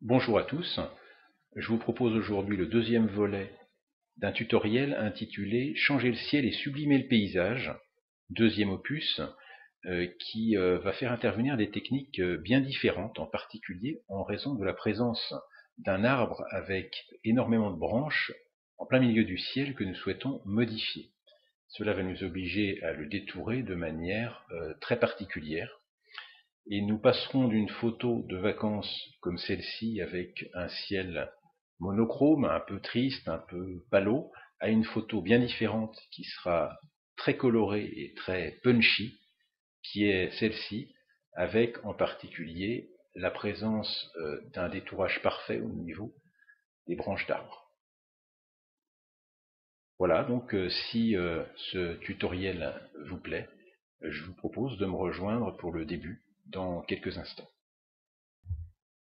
Bonjour à tous, je vous propose aujourd'hui le deuxième volet d'un tutoriel intitulé Changer le ciel et sublimer le paysage, deuxième opus, qui va faire intervenir des techniques bien différentes, en particulier en raison de la présence d'un arbre avec énormément de branches en plein milieu du ciel que nous souhaitons modifier. Cela va nous obliger à le détourer de manière très particulière. Et nous passerons d'une photo de vacances comme celle-ci avec un ciel monochrome, un peu triste, un peu palo, à une photo bien différente qui sera très colorée et très punchy, qui est celle-ci, avec en particulier la présence d'un détourage parfait au niveau des branches d'arbres. Voilà, donc si ce tutoriel vous plaît, je vous propose de me rejoindre pour le début dans quelques instants.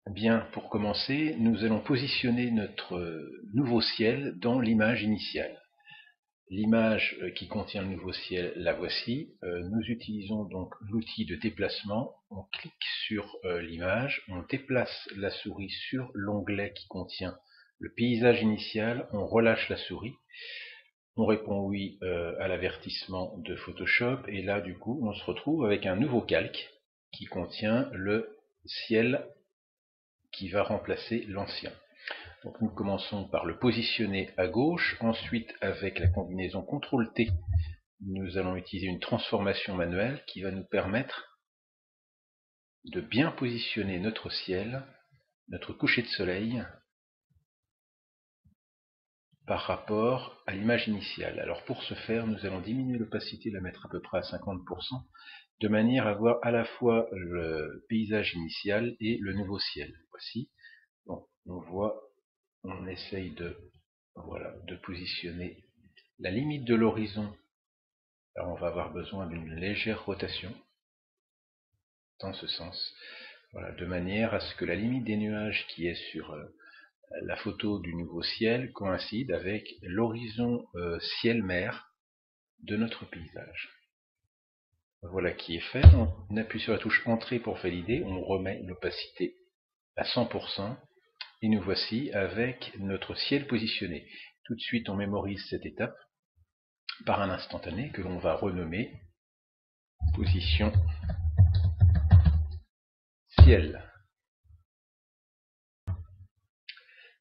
Bien, pour commencer, nous allons positionner notre nouveau ciel dans l'image initiale. L'image qui contient le nouveau ciel, la voici. Nous utilisons donc l'outil de déplacement. On clique sur l'image, on déplace la souris sur l'onglet qui contient le paysage initial, on relâche la souris, on répond oui à l'avertissement de Photoshop, et là du coup on se retrouve avec un nouveau calque qui contient le ciel qui va remplacer l'ancien. Donc nous commençons par le positionner à gauche, ensuite avec la combinaison CTRL-T, nous allons utiliser une transformation manuelle qui va nous permettre de bien positionner notre ciel, notre coucher de soleil, par rapport à l'image initiale. Alors pour ce faire, nous allons diminuer l'opacité, la mettre à peu près à 50%, de manière à voir à la fois le paysage initial et le nouveau ciel. Voici, donc on voit, on essaye de positionner la limite de l'horizon. Alors on va avoir besoin d'une légère rotation dans ce sens, voilà, de manière à ce que la limite des nuages qui est sur la photo du nouveau ciel coïncide avec l'horizon ciel-mer de notre paysage. Voilà qui est fait. On appuie sur la touche Entrée pour valider, on remet l'opacité à 100%, et nous voici avec notre ciel positionné. Tout de suite on mémorise cette étape par un instantané que l'on va renommer position ciel.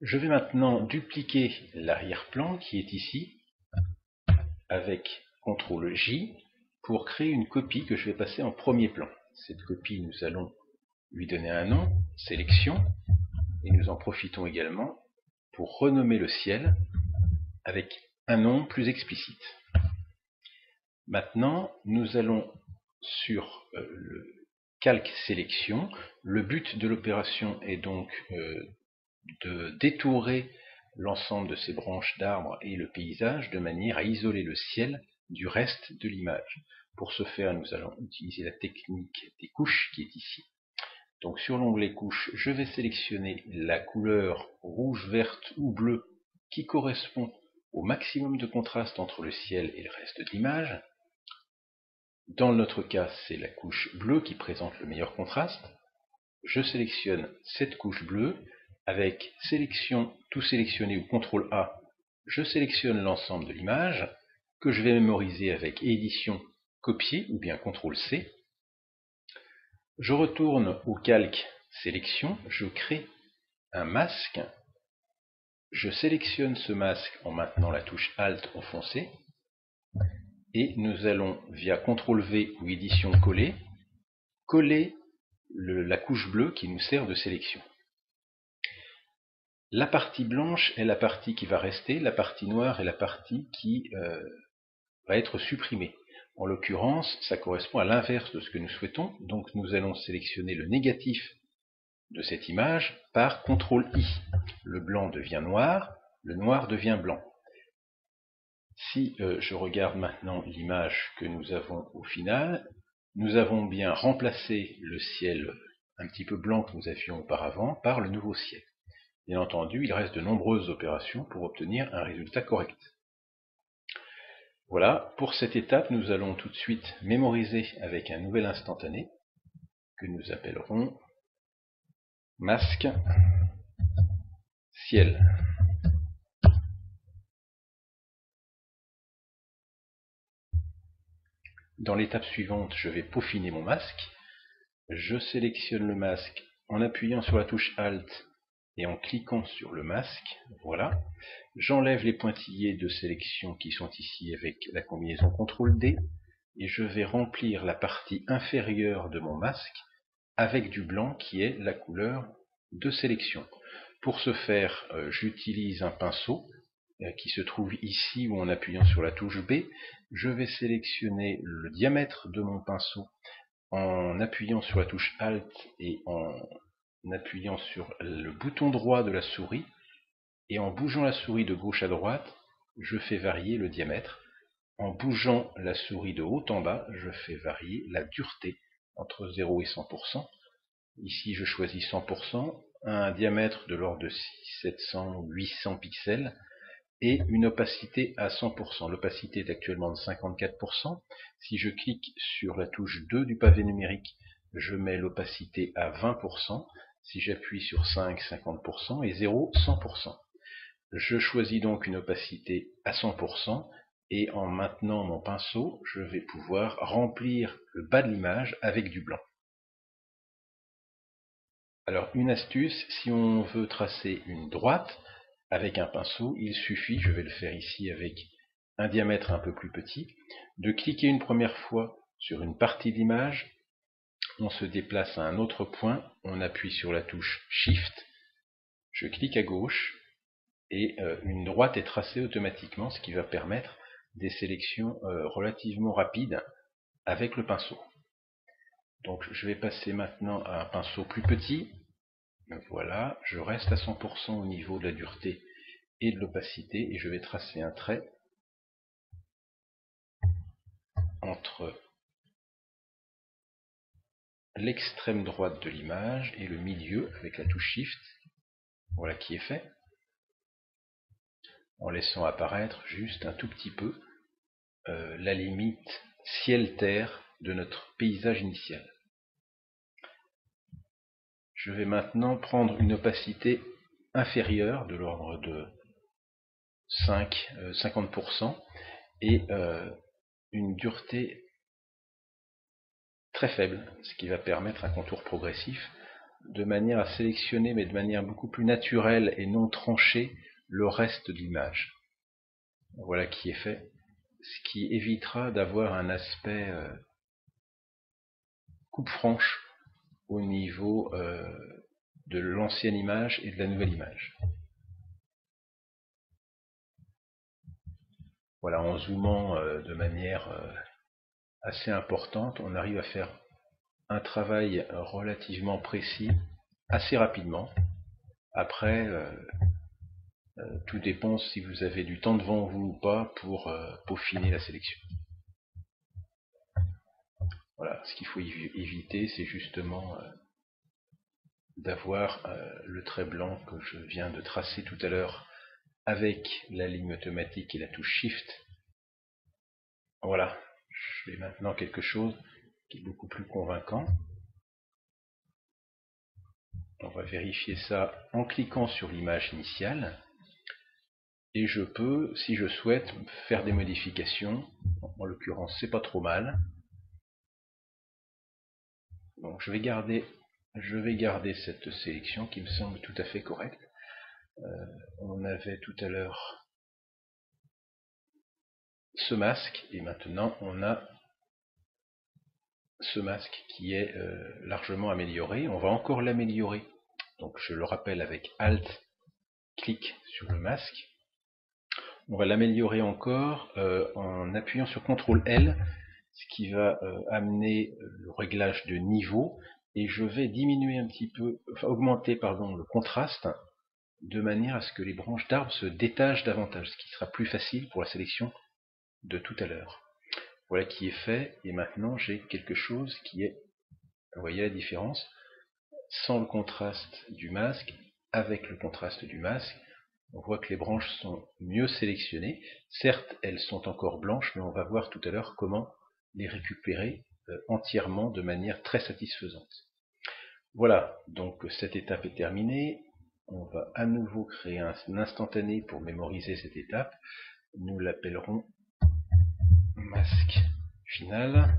Je vais maintenant dupliquer l'arrière-plan qui est ici avec CTRL-J pour créer une copie que je vais passer en premier plan. Cette copie, nous allons lui donner un nom, sélection, et nous en profitons également pour renommer le ciel avec un nom plus explicite. Maintenant, nous allons sur le calque sélection. Le but de l'opération est donc de détourer l'ensemble de ces branches d'arbres et le paysage de manière à isoler le ciel du reste de l'image. Pour ce faire, nous allons utiliser la technique des couches qui est ici. Donc sur l'onglet couches, je vais sélectionner la couleur rouge, verte ou bleue qui correspond au maximum de contraste entre le ciel et le reste de l'image. Dans notre cas, c'est la couche bleue qui présente le meilleur contraste. Je sélectionne cette couche bleue. Avec sélection, tout sélectionner ou CTRL A, je sélectionne l'ensemble de l'image que je vais mémoriser avec édition, copier ou bien CTRL C. Je retourne au calque sélection, je crée un masque, je sélectionne ce masque en maintenant la touche Alt enfoncée, et nous allons via CTRL V ou édition coller, coller la couche bleue qui nous sert de sélection. La partie blanche est la partie qui va rester, la partie noire est la partie qui va être supprimée. En l'occurrence, ça correspond à l'inverse de ce que nous souhaitons, donc nous allons sélectionner le négatif de cette image par CTRL-I. Le blanc devient noir, le noir devient blanc. Si je regarde maintenant l'image que nous avons au final, nous avons bien remplacé le ciel un petit peu blanc que nous avions auparavant par le nouveau ciel. Bien entendu, il reste de nombreuses opérations pour obtenir un résultat correct. Voilà, pour cette étape, nous allons tout de suite mémoriser avec un nouvel instantané que nous appellerons masque ciel. Dans l'étape suivante, je vais peaufiner mon masque. Je sélectionne le masque en appuyant sur la touche Alt et en cliquant sur le masque. Voilà. J'enlève les pointillés de sélection qui sont ici avec la combinaison CTRL-D et je vais remplir la partie inférieure de mon masque avec du blanc qui est la couleur de sélection. Pour ce faire, j'utilise un pinceau qui se trouve ici ou en appuyant sur la touche B. Je vais sélectionner le diamètre de mon pinceau en appuyant sur la touche Alt et en appuyant sur le bouton droit de la souris, et en bougeant la souris de gauche à droite, je fais varier le diamètre. En bougeant la souris de haut en bas, je fais varier la dureté entre 0 et 100%. Ici, je choisis 100%, un diamètre de l'ordre de 700 ou 800 pixels, et une opacité à 100%. L'opacité est actuellement de 54%. Si je clique sur la touche 2 du pavé numérique, je mets l'opacité à 20%. Si j'appuie sur 5, 50%, et 0, 100%. Je choisis donc une opacité à 100%, et en maintenant mon pinceau, je vais pouvoir remplir le bas de l'image avec du blanc. Alors une astuce, si on veut tracer une droite avec un pinceau, il suffit, je vais le faire ici avec un diamètre un peu plus petit, de cliquer une première fois sur une partie de l'image, on se déplace à un autre point, on appuie sur la touche Shift, je clique à gauche, et une droite est tracée automatiquement, ce qui va permettre des sélections relativement rapides avec le pinceau. Donc je vais passer maintenant à un pinceau plus petit. Voilà, je reste à 100% au niveau de la dureté et de l'opacité, et je vais tracer un trait entre l'extrême droite de l'image et le milieu avec la touche Shift. Voilà qui est fait, en laissant apparaître juste un tout petit peu la limite ciel-terre de notre paysage initial. Je vais maintenant prendre une opacité inférieure de l'ordre de 50% et une dureté très faible, ce qui va permettre un contour progressif, de manière à sélectionner, mais de manière beaucoup plus naturelle et non tranchée, le reste de l'image. Voilà qui est fait, ce qui évitera d'avoir un aspect coupe franche au niveau de l'ancienne image et de la nouvelle image. Voilà, en zoomant de manière assez importante, on arrive à faire un travail relativement précis, assez rapidement. Après, tout dépend si vous avez du temps devant vous ou pas pour peaufiner la sélection. Voilà, ce qu'il faut éviter, c'est justement d'avoir le trait blanc que je viens de tracer tout à l'heure avec la ligne automatique et la touche Shift. Voilà, je fais maintenant quelque chose qui est beaucoup plus convaincant. On va vérifier ça en cliquant sur l'image initiale. Et je peux, si je souhaite, faire des modifications. En l'occurrence, c'est pas trop mal. Donc je vais garder cette sélection qui me semble tout à fait correcte. On avait tout à l'heure ce masque, et maintenant on a ce masque qui est largement amélioré. On va encore l'améliorer. Donc je le rappelle avec Alt, clic sur le masque. On va l'améliorer encore en appuyant sur CTRL L, ce qui va amener le réglage de niveau, et je vais diminuer un petit peu, enfin augmenter pardon, le contraste, de manière à ce que les branches d'arbres se détachent davantage, ce qui sera plus facile pour la sélection de tout à l'heure. Voilà qui est fait, et maintenant j'ai quelque chose qui est, vous voyez la différence, sans le contraste du masque, avec le contraste du masque, on voit que les branches sont mieux sélectionnées. Certes, elles sont encore blanches, mais on va voir tout à l'heure comment les récupérer entièrement de manière très satisfaisante. Voilà, donc cette étape est terminée. On va à nouveau créer un instantané pour mémoriser cette étape. Nous l'appellerons masque final.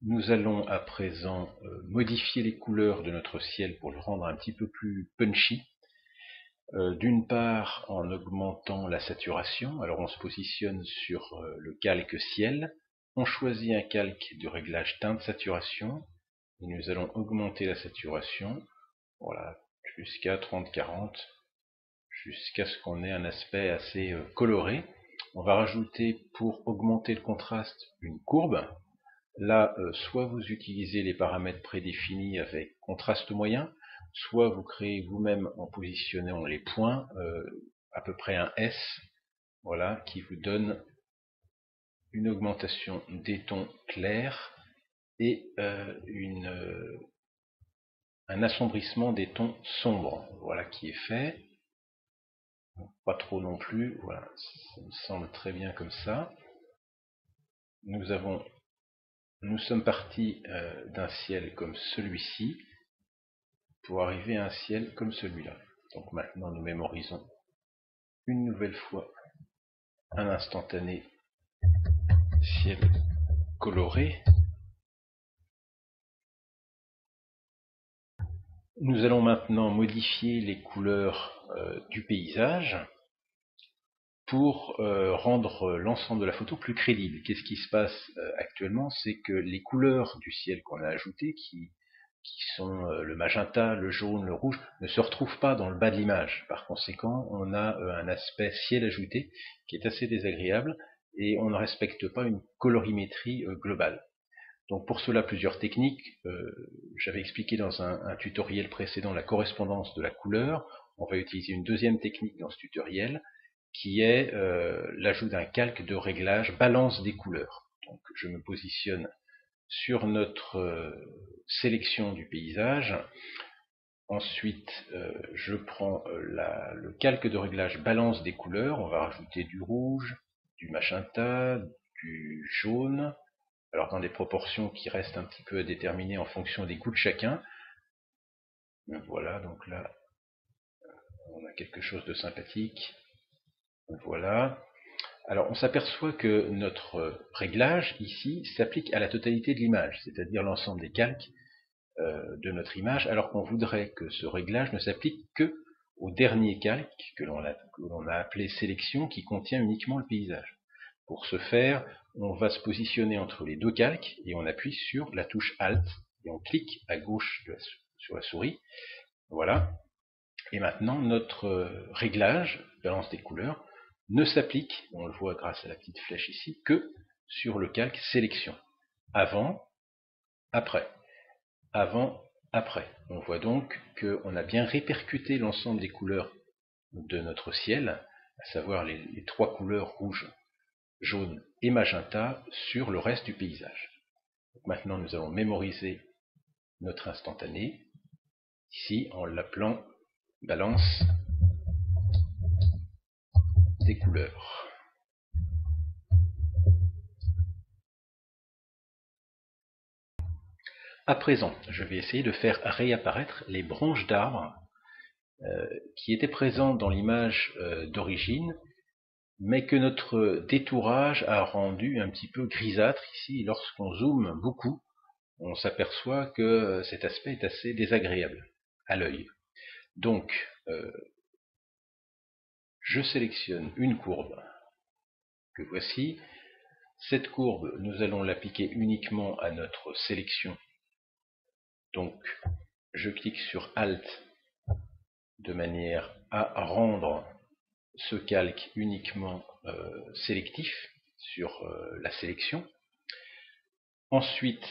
Nous allons à présent modifier les couleurs de notre ciel pour le rendre un petit peu plus punchy. D'une part en augmentant la saturation, alors on se positionne sur le calque ciel, on choisit un calque de réglage teinte saturation, et nous allons augmenter la saturation, voilà, jusqu'à 30-40, jusqu'à ce qu'on ait un aspect assez coloré. On va rajouter, pour augmenter le contraste, une courbe. Là, soit vous utilisez les paramètres prédéfinis avec contraste moyen, soit vous créez vous-même en positionnant les points à peu près un S, voilà, qui vous donne une augmentation des tons clairs et un assombrissement des tons sombres, voilà qui est fait. Pas trop non plus, voilà, ça me semble très bien comme ça. Nous sommes partis d'un ciel comme celui-ci pour arriver à un ciel comme celui-là. Donc maintenant nous mémorisons une nouvelle fois un instantané ciel coloré. Nous allons maintenant modifier les couleurs du paysage pour rendre l'ensemble de la photo plus crédible. Qu'est-ce qui se passe actuellement? C'est que les couleurs du ciel qu'on a ajoutées, qui sont le magenta, le jaune, le rouge, ne se retrouvent pas dans le bas de l'image. Par conséquent, on a un aspect ciel ajouté qui est assez désagréable et on ne respecte pas une colorimétrie globale. Donc pour cela, plusieurs techniques. J'avais expliqué dans un tutoriel précédent la correspondance de la couleur. On va utiliser une deuxième technique dans ce tutoriel qui est l'ajout d'un calque de réglage balance des couleurs. Donc je me positionne sur notre sélection du paysage. Ensuite, je prends le calque de réglage balance des couleurs. On va rajouter du rouge, du magenta, du jaune. Alors dans des proportions qui restent un petit peu à déterminer en fonction des goûts de chacun. Voilà, donc là, on a quelque chose de sympathique. Voilà. Alors on s'aperçoit que notre réglage ici s'applique à la totalité de l'image, c'est-à-dire l'ensemble des calques de notre image, alors qu'on voudrait que ce réglage ne s'applique que au dernier calque que l'on a appelé sélection, qui contient uniquement le paysage. Pour ce faire, on va se positionner entre les deux calques et on appuie sur la touche Alt et on clique à gauche sur la souris. Voilà. Et maintenant, notre réglage, balance des couleurs, ne s'applique, on le voit grâce à la petite flèche ici, que sur le calque sélection. Avant, après. Avant, après. On voit donc qu'on a bien répercuté l'ensemble des couleurs de notre ciel, à savoir les trois couleurs rouge, jaune et magenta, sur le reste du paysage. Donc maintenant, nous allons mémoriser notre instantané, ici en l'appelant balance des couleurs. À présent, je vais essayer de faire réapparaître les branches d'arbres qui étaient présentes dans l'image d'origine, mais que notre détourage a rendu un petit peu grisâtre ici. Lorsqu'on zoome beaucoup, on s'aperçoit que cet aspect est assez désagréable à l'œil. Donc, je sélectionne une courbe que voici. Cette courbe, nous allons l'appliquer uniquement à notre sélection. Donc, je clique sur Alt de manière à rendre ce calque uniquement sélectif sur la sélection. Ensuite,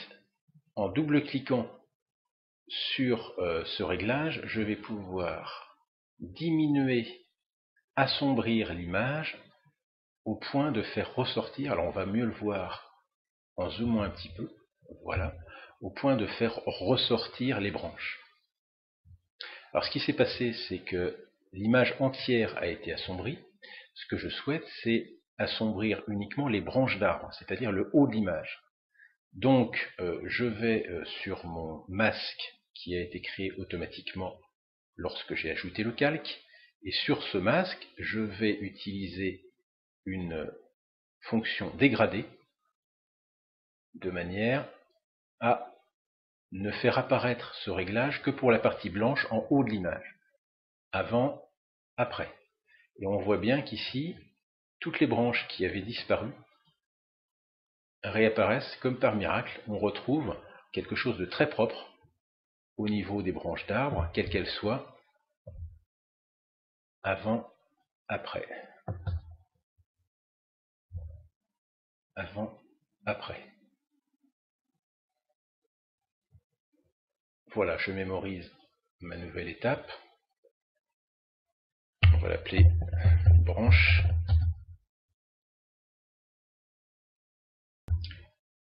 en double-cliquant sur ce réglage, je vais pouvoir diminuer, assombrir l'image au point de faire ressortir, alors on va mieux le voir en zoomant un petit peu, voilà, au point de faire ressortir les branches. Alors ce qui s'est passé, c'est que l'image entière a été assombrie. Ce que je souhaite, c'est assombrir uniquement les branches d'arbres, c'est-à-dire le haut de l'image. Donc je vais sur mon masque qui a été créé automatiquement lorsque j'ai ajouté le calque, et sur ce masque je vais utiliser une fonction dégradée de manière à ne faire apparaître ce réglage que pour la partie blanche en haut de l'image, avant, après. Et on voit bien qu'ici, toutes les branches qui avaient disparu réapparaissent comme par miracle. On retrouve quelque chose de très propre au niveau des branches d'arbres, quelles qu'elles soient, avant, après. Avant, après. Voilà, je mémorise ma nouvelle étape. On va l'appeler branche.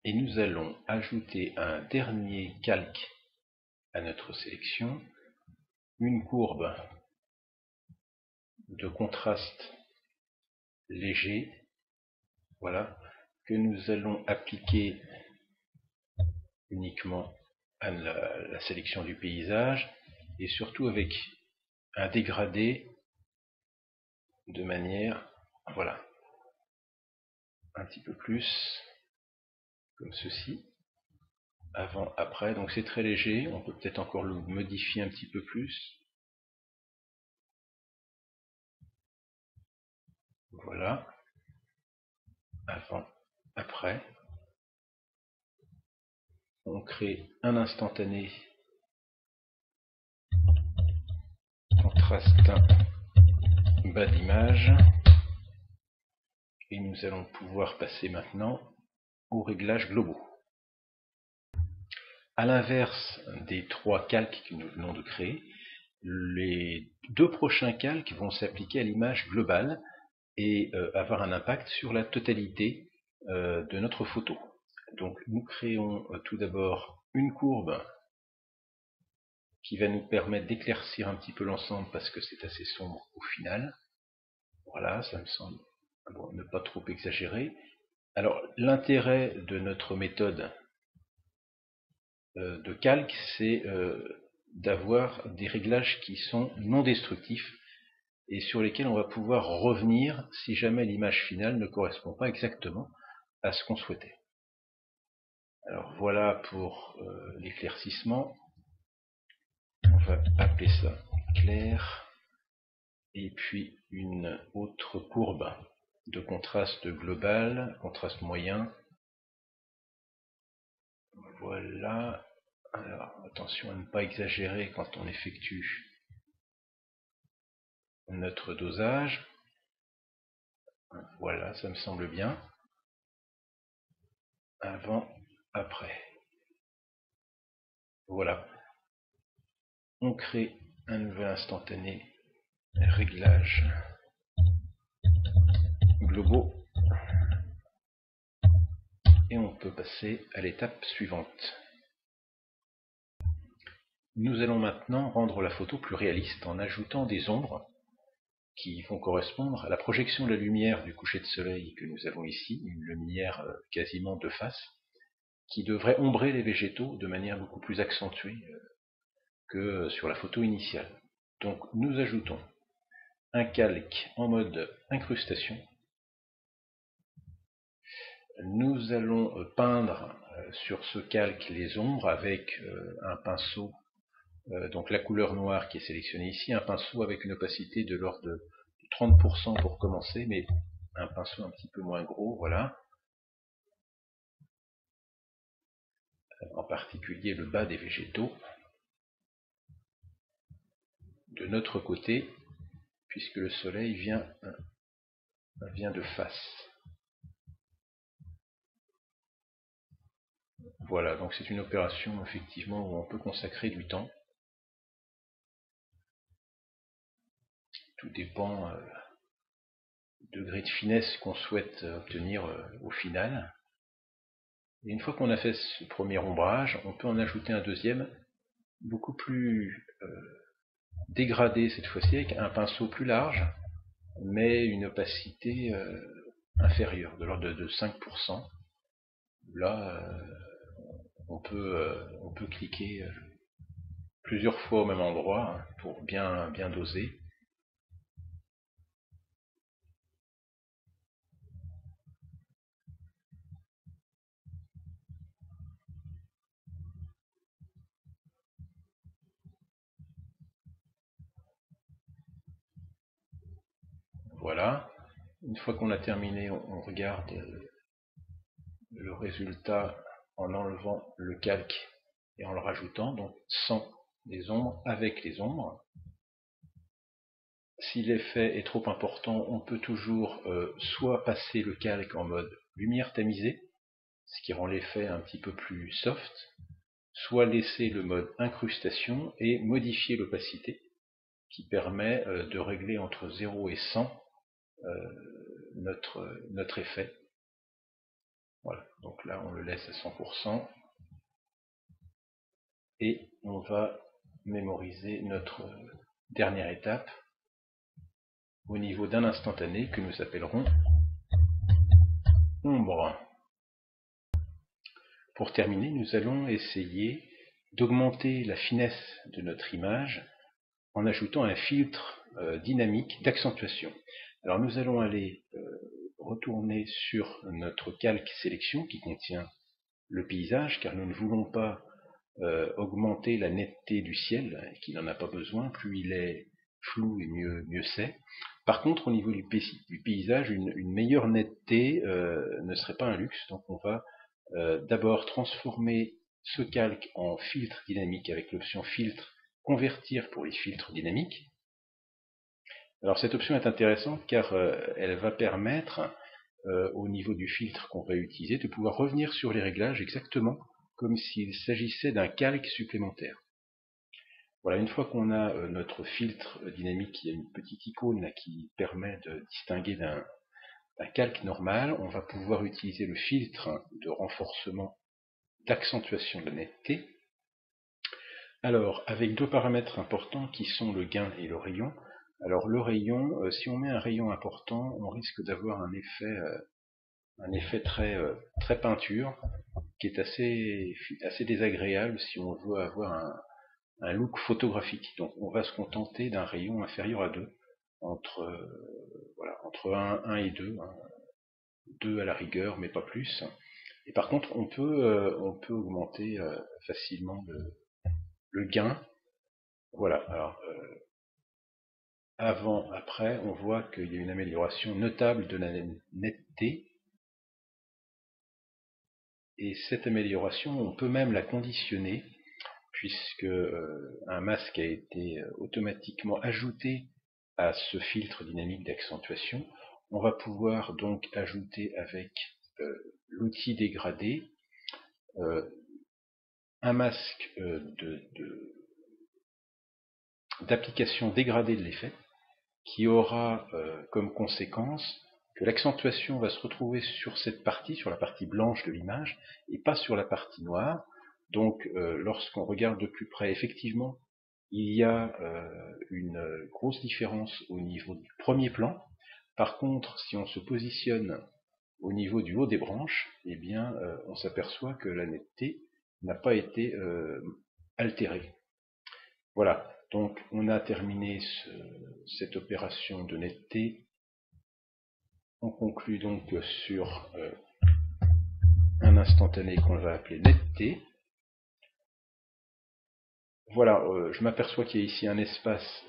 Et nous allons ajouter un dernier calque à notre sélection, une courbe de contraste léger, voilà, que nous allons appliquer uniquement à la sélection du paysage, et surtout avec un dégradé de manière, voilà, un petit peu plus, comme ceci, avant, après, donc c'est très léger, on peut peut-être encore le modifier un petit peu plus, voilà, avant, après, on crée un instantané contraste bas d'image, et nous allons pouvoir passer maintenant aux réglages globaux. À l'inverse des 3 calques que nous venons de créer, les 2 prochains calques vont s'appliquer à l'image globale et avoir un impact sur la totalité de notre photo. Donc nous créons tout d'abord une courbe qui va nous permettre d'éclaircir un petit peu l'ensemble parce que c'est assez sombre au final. Voilà, ça me semble bon, ne pas trop exagérer. Alors l'intérêt de notre méthode de calque, c'est d'avoir des réglages qui sont non destructifs et sur lesquels on va pouvoir revenir si jamais l'image finale ne correspond pas exactement à ce qu'on souhaitait. Alors voilà pour l'éclaircissement. On va appeler ça clair. Et puis une autre courbe de contraste global, contraste moyen. Voilà. Alors attention à ne pas exagérer quand on effectue notre dosage. Voilà, ça me semble bien. Avant, après. Voilà. On crée un nouvel instantané réglage globaux. Et on peut passer à l'étape suivante. Nous allons maintenant rendre la photo plus réaliste en ajoutant des ombres qui vont correspondre à la projection de la lumière du coucher de soleil que nous avons ici, une lumière quasiment de face, qui devrait ombrer les végétaux de manière beaucoup plus accentuée que sur la photo initiale. Donc nous ajoutons un calque en mode incrustation. Nous allons peindre sur ce calque les ombres avec un pinceau, donc la couleur noire qui est sélectionnée ici, un pinceau avec une opacité de l'ordre de 30% pour commencer, mais un pinceau un petit peu moins gros, voilà. En particulier le bas des végétaux. De notre côté, puisque le soleil vient de face. Voilà, donc c'est une opération effectivement où on peut consacrer du temps. Tout dépend du degré de finesse qu'on souhaite obtenir au final. Et une fois qu'on a fait ce premier ombrage, on peut en ajouter un deuxième, beaucoup plus dégradé cette fois-ci, avec un pinceau plus large, mais une opacité inférieure, de l'ordre de 5%. Là, on peut cliquer plusieurs fois au même endroit hein, pour bien doser. Voilà. Une fois qu'on a terminé, on regarde le résultat en enlevant le calque et en le rajoutant, donc sans les ombres, avec les ombres. Si l'effet est trop important, on peut toujours soit passer le calque en mode lumière tamisée, ce qui rend l'effet un petit peu plus soft, soit laisser le mode incrustation et modifier l'opacité, qui permet de régler entre 0 et 100 notre effet. Voilà, donc là on le laisse à 100%, et on va mémoriser notre dernière étape au niveau d'un instantané que nous appellerons ombre. Pour terminer, nous allons essayer d'augmenter la finesse de notre image en ajoutant un filtre dynamique d'accentuation. Alors nous allons aller retourner sur notre calque sélection qui contient le paysage, car nous ne voulons pas augmenter la netteté du ciel, qui n'en a pas besoin, plus il est flou et mieux c'est. Par contre, au niveau du paysage, une meilleure netteté ne serait pas un luxe, donc on va d'abord transformer ce calque en filtre dynamique avec l'option filtre, convertir pour les filtres dynamiques. Alors cette option est intéressante car elle va permettre au niveau du filtre qu'on va utiliser de pouvoir revenir sur les réglages exactement comme s'il s'agissait d'un calque supplémentaire. Voilà, une fois qu'on a notre filtre dynamique, il y a une petite icône là, qui permet de distinguer d'un calque normal, on va pouvoir utiliser le filtre de renforcement d'accentuation de la netteté. Alors, avec deux paramètres importants qui sont le gain et le rayon. Alors le rayon, si on met un rayon important, on risque d'avoir un effet très peinture, qui est assez désagréable si on veut avoir un look photographique. Donc on va se contenter d'un rayon inférieur à 2, entre 1 et 2, 2 à la rigueur, mais pas plus. Et par contre, on peut augmenter facilement le gain. Voilà, alors avant, après, on voit qu'il y a une amélioration notable de la netteté. Et cette amélioration, on peut même la conditionner, puisque un masque a été automatiquement ajouté à ce filtre dynamique d'accentuation. On va pouvoir donc ajouter avec l'outil dégradé un masque d'application dégradée de l'effet, qui aura comme conséquence que l'accentuation va se retrouver sur cette partie, sur la partie blanche de l'image, et pas sur la partie noire. Donc lorsqu'on regarde de plus près, effectivement, il y a une grosse différence au niveau du premier plan. Par contre, si on se positionne au niveau du haut des branches, eh bien, on s'aperçoit que la netteté n'a pas été altérée. Voilà, donc on a terminé cette opération de netteté. On conclut donc sur un instantané qu'on va appeler netteté. Voilà, je m'aperçois qu'il y a ici un espace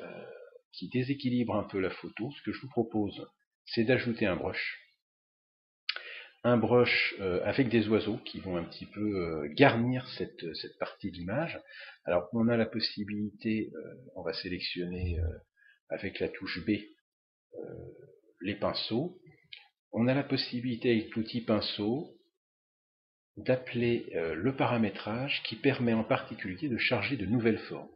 qui déséquilibre un peu la photo. Ce que je vous propose, c'est d'ajouter un brush. Un brush avec des oiseaux qui vont un petit peu garnir cette partie de l'image. Alors on a la possibilité, on va sélectionner avec la touche B les pinceaux. On a la possibilité avec l'outil pinceau d'appeler le paramétrage qui permet en particulier de charger de nouvelles formes.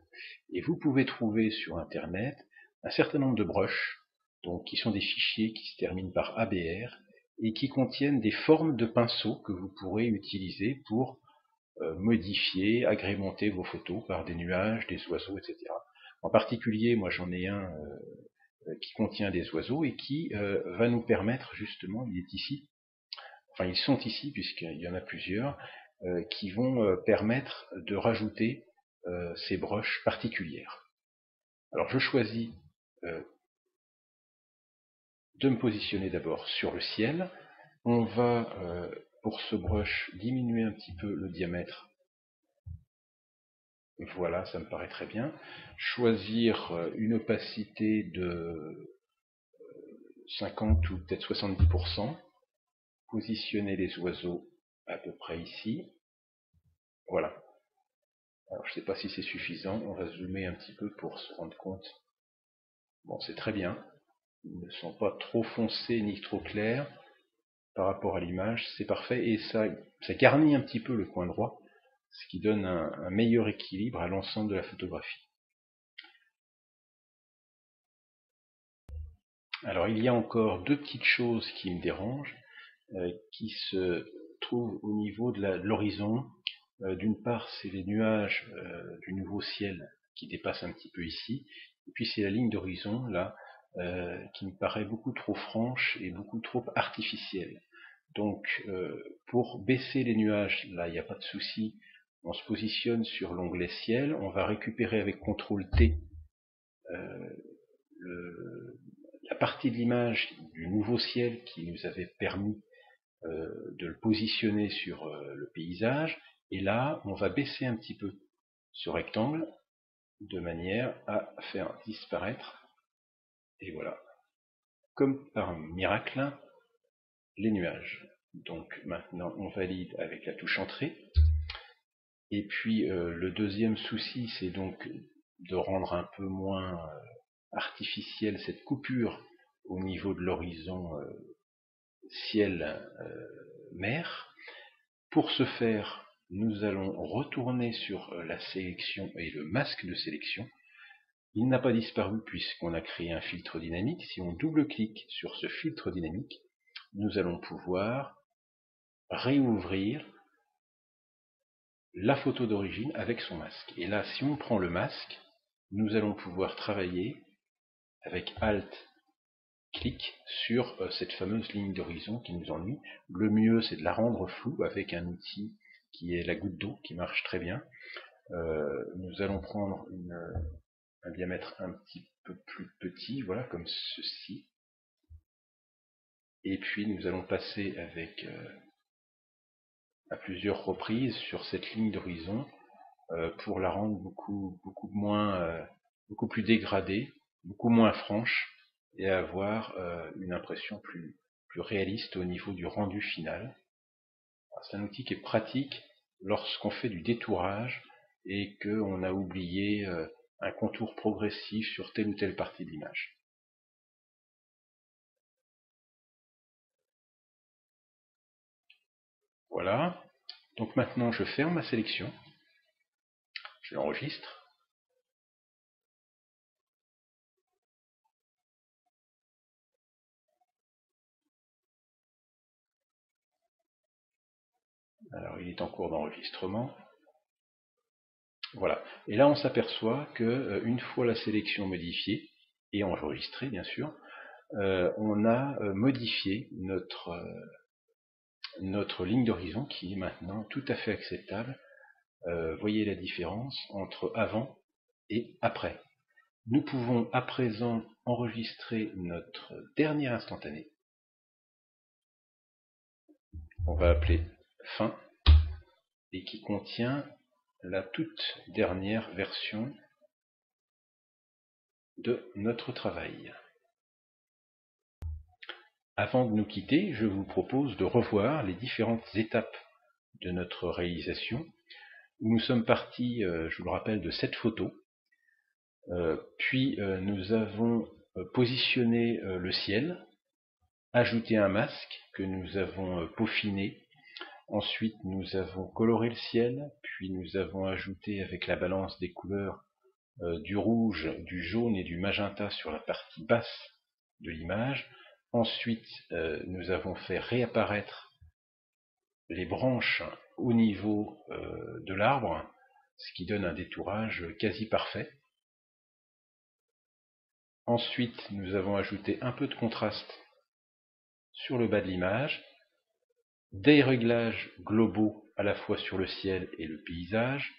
Et vous pouvez trouver sur internet un certain nombre de brushes, donc qui sont des fichiers qui se terminent par ABR et qui contiennent des formes de pinceaux que vous pourrez utiliser pour modifier, agrémenter vos photos par des nuages, des oiseaux, etc. En particulier, moi j'en ai un qui contient des oiseaux et qui va nous permettre justement, il est ici, enfin ils sont ici puisqu'il y en a plusieurs, qui vont permettre de rajouter ces broches particulières. Alors je choisis de me positionner d'abord sur le ciel. On va, pour ce brush, diminuer un petit peu le diamètre. Voilà, ça me paraît très bien. Choisir une opacité de 50 ou peut-être 70%. Positionner les oiseaux à peu près ici. Voilà. Alors je ne sais pas si c'est suffisant, on va zoomer un petit peu pour se rendre compte. Bon, c'est très bien. Ils ne sont pas trop foncés ni trop clairs par rapport à l'image, c'est parfait. Et ça garnit un petit peu le coin droit, ce qui donne un meilleur équilibre à l'ensemble de la photographie. Alors il y a encore deux petites choses qui me dérangent, qui se trouvent au niveau de l'horizon. D'une part, c'est les nuages du nouveau ciel qui dépassent un petit peu ici, et puis c'est la ligne d'horizon là, qui me paraît beaucoup trop franche et beaucoup trop artificielle. Donc pour baisser les nuages, là il n'y a pas de souci, on se positionne sur l'onglet ciel, on va récupérer avec CTRL T la partie de l'image du nouveau ciel qui nous avait permis de le positionner sur le paysage, et là on va baisser un petit peu ce rectangle de manière à faire disparaître, et voilà, comme par un miracle, les nuages. Donc maintenant on valide avec la touche entrée, et puis le deuxième souci c'est donc de rendre un peu moins artificielle cette coupure au niveau de l'horizon ciel-mer. Pour ce faire, nous allons retourner sur la sélection et le masque de sélection. Il n'a pas disparu puisqu'on a créé un filtre dynamique. Si on double-clique sur ce filtre dynamique, nous allons pouvoir réouvrir la photo d'origine avec son masque. Et là, si on prend le masque, nous allons pouvoir travailler avec Alt, clic sur cette fameuse ligne d'horizon qui nous ennuie. Le mieux, c'est de la rendre floue avec un outil qui est la goutte d'eau, qui marche très bien. Nous allons prendre un diamètre un petit peu plus petit, voilà, comme ceci. Et puis nous allons passer avec à plusieurs reprises sur cette ligne d'horizon pour la rendre beaucoup plus dégradée, beaucoup moins franche, et avoir une impression plus réaliste au niveau du rendu final. C'est un outil qui est pratique lorsqu'on fait du détourage et qu'on a oublié un contour progressif sur telle ou telle partie de l'image. Voilà. Donc maintenant je ferme ma sélection, je l'enregistre. Alors il est en cours d'enregistrement. Voilà. Et là on s'aperçoit que une fois la sélection modifiée, et enregistrée bien sûr, on a modifié notre ligne d'horizon qui est maintenant tout à fait acceptable. Voyez la différence entre avant et après. Nous pouvons à présent enregistrer notre dernier instantané. On va appeler fin, et qui contient la toute dernière version de notre travail. Avant de nous quitter, je vous propose de revoir les différentes étapes de notre réalisation. Nous sommes partis, je vous le rappelle, de 7 photos. Puis nous avons positionné le ciel, ajouté un masque que nous avons peaufiné. Ensuite, nous avons coloré le ciel, puis nous avons ajouté avec la balance des couleurs du rouge, du jaune et du magenta sur la partie basse de l'image. Ensuite, nous avons fait réapparaître les branches au niveau de l'arbre, ce qui donne un détourage quasi parfait. Ensuite, nous avons ajouté un peu de contraste sur le bas de l'image, des réglages globaux à la fois sur le ciel et le paysage,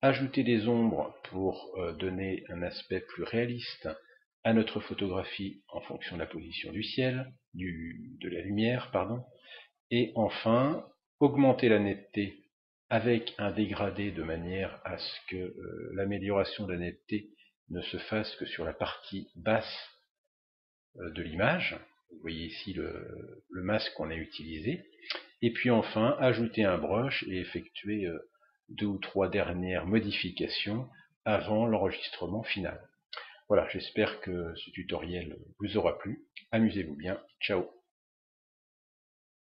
ajouter des ombres pour donner un aspect plus réaliste à notre photographie en fonction de la position du ciel, de la lumière, pardon, et enfin augmenter la netteté avec un dégradé de manière à ce que l'amélioration de la netteté ne se fasse que sur la partie basse de l'image. Vous voyez ici le masque qu'on a utilisé. Et puis enfin, ajouter un brush et effectuer 2 ou 3 dernières modifications avant l'enregistrement final. Voilà, j'espère que ce tutoriel vous aura plu. Amusez-vous bien. Ciao.